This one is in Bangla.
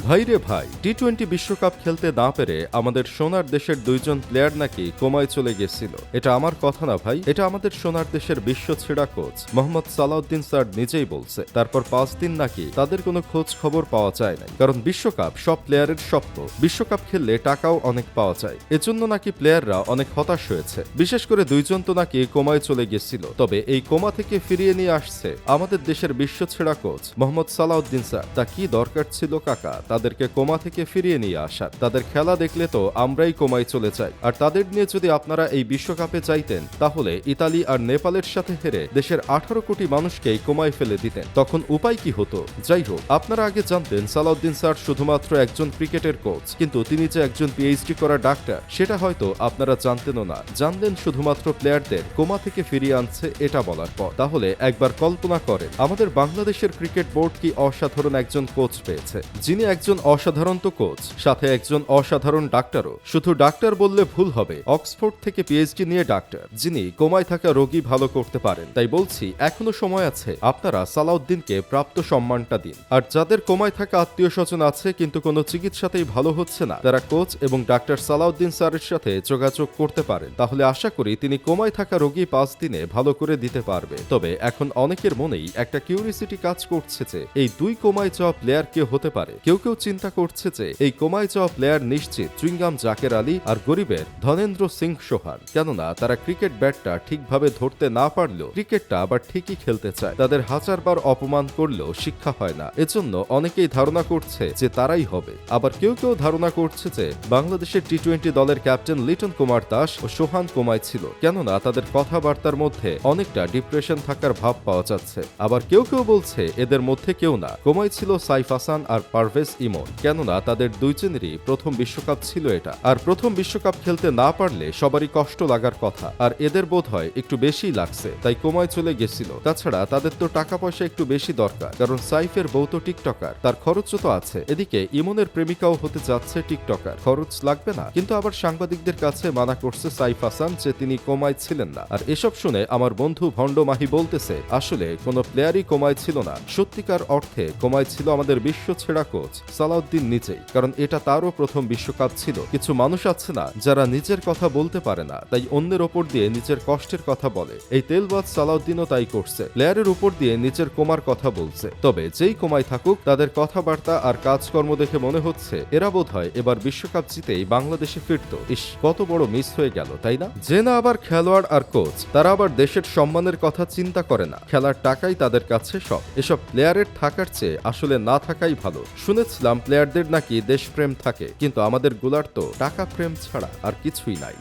ভাইরে ভাই, টি-20 বিশ্বকাপ খেলতে না পেরে আমাদের সোনার দেশের দুইজন প্লেয়ার নাকি কোমায় চলে গেছিল। এটা আমার কথা না ভাই, এটা আমাদের সোনার দেশের বিশ্ব ছেড়া কোচ মোহাম্মদ সালাউদ্দিন স্যার নিজেই বলছে। তারপর 5 দিন নাকি তাদের কোনো খোঁজ খবর পাওয়া যায় নাই, কারণ বিশ্বকাপ সব প্লেয়ারের স্বপ্ন। বিশ্বকাপ খেললে টাকাও অনেক পাওয়া যায়, এজন্য নাকি প্লেয়াররা অনেক হতাশ হয়েছে। বিশেষ করে দুইজন তো নাকি কোমায় চলে গেছিল। তবে এই কোমা থেকে ফিরিয়ে নিয়ে আসছে আমাদের দেশের বিশ্ব ছেড়া কোচ মোহাম্মদ সালাউদ্দিন স্যার। তা কি দরকার ছিল কাকা তাদেরকে কোমা থেকে ফিরিয়ে নিয়ে আসার? তাদের খেলা দেখলে তো আমরাই কোমায় চলে যাই। আর তাদের নিয়ে যদি আপনারা এই বিশ্বকাপে চাইতেন, তাহলে ইতালি আর নেপালের সাথে হেরে দেশের 18 কোটি মানুষকেই কোমায় ফেলে দিতেন। তখন উপায় কি হতো? যাই হোক, আপনারা আগে জানতেন সালাউদ্দিন স্যার শুধুমাত্র একজন ক্রিকেটের কোচ, কিন্তু তিনি যে একজন পিএইচডি করা ডাক্তার সেটা হয়তো আপনারা জানতেনও না। জানলেন শুধুমাত্র প্লেয়ারদের কোমা থেকে ফিরিয়ে আনছে এটা বলার পর। তাহলে একবার কল্পনা করেন, আমাদের বাংলাদেশের ক্রিকেট বোর্ড কি অসাধারণ একজন কোচ পেয়েছে, যিনি একজন অসাধারণ তো কোচ, সাথে একজন অসাধারণ ডাক্তারও। শুধু ডাক্তার বললে ভুল হবে, অক্সফোর্ড থেকে পিএইচডি নিয়ে ডাক্তার, যিনি কোমায় থাকা রোগী ভালো করতে পারেন। তাই বলছি, এখনো সময় আছে, আপনারা সালাউদ্দিনকে প্রাপ্ত সম্মানটা দিন। আর যাদের কোমায় থাকা আত্মীয় স্বজন আছে কিন্তু কোনো চিকিৎসাতেই ভালো হচ্ছে না, তারা কোচ এবং ডাক্তার সালাউদ্দিন স্যারের সাথে যোগাযোগ করতে পারেন। তাহলে আশা করি তিনি কোমায় থাকা রোগী 5 দিনে ভালো করে দিতে পারবে। তবে এখন অনেকের মনেই একটা কিউরিসিটি কাজ করছে যে এই দুই কোমায় যাওয়া প্লেয়ার কে হতে পারে। কেউ কেউ চিন্তা করছে যে এই কোমায় যাওয়া প্লেয়ার নিশ্চিত চুইংগাম জাকের আলী আর গরিবের ধনেন্দ্র সিং সোহান। কেননা তারা ক্রিকেট ব্যাটটা ঠিকভাবে ধরতে না পারলেও ক্রিকেটটা আবার ঠিকই খেলতে চায়। তাদের হাজারবার অপমান করলেও শিক্ষা হয় না, এজন্য অনেকেই ধারণা করছে যে তারাই হবে। আবার কেউ কেউ ধারণা করছে যে বাংলাদেশের টি-20 দলের ক্যাপ্টেন লিটন কুমার দাস ও সোহান কোমায় ছিল, কেননা তাদের কথাবার্তার মধ্যে অনেকটা ডিপ্রেশন থাকার ভাব পাওয়া যাচ্ছে। আবার কেউ কেউ বলছে এদের মধ্যে কেউ না, কোমায় ছিল সাইফ হাসান আর পারভেজ ইমন, কেননা তাদের দুইজনেরই প্রথম বিশ্বকাপ ছিল এটা। আর প্রথম বিশ্বকাপ খেলতে না পারলে সবারই কষ্ট লাগার কথা, আর এদের বোধ হয় একটু বেশি লাগছে, তাই কোমায় চলে গেছিল। তাছাড়া তাদের তো টাকা পয়সা একটু বেশি দরকার, কারণ সাইফের বউ তো টিকটকার, তার খরচও তো আছে। এদিকে ইমনের প্রেমিকাও হতে যাচ্ছে টিকটকার, খরচ লাগবে না? কিন্তু আবার সাংবাদিকদের কাছে মানা করছে সাইফ হাসান যে তিনি কোমায় ছিলেন না। আর এসব শুনে আমার বন্ধু ভণ্ড মাহি বলতেছে, আসলে কোনো প্লেয়ারই কোমায় ছিল না, সত্যিকার অর্থে কোমায় ছিল আমাদের বিশ্ব ছেড়া কোচ সালাউদ্দিন নিজেই, কারণ এটা তারও প্রথম বিশ্বকাপ ছিল। কিছু মানুষ আছে না যারা নিজের কথা বলতে পারে না, তাই অন্যের ওপর দিয়ে নিজের কষ্টের কথা বলে। এই তেলবাজ সালাউদ্দিনও তাই করছে, প্লেয়ারের উপর দিয়ে নিজের কোমার কথা বলছে। তবে যেই কোমায় থাকুক, তাদের কথাবার্তা আর কাজকর্ম দেখে মনে হচ্ছে এরা বোধহয় এবার বিশ্বকাপ জিতেই বাংলাদেশে ফিরত। ইস, কত বড় মিস হয়ে গেল, তাই না? যে না আবার খেলোয়াড় আর কোচ, তারা আবার দেশের সম্মানের কথা চিন্তা করে না, খেলার টাকাই তাদের কাছে সব। এসব প্লেয়ারের থাকার চেয়ে আসলে না থাকাই ভালো। শুনেছিলাম প্লেয়ারদের নাকি দেশপ্রেম থাকে, কিন্তু আমাদের গুলার তো টাকা প্রেম ছাড়া আর কিছুই নাই।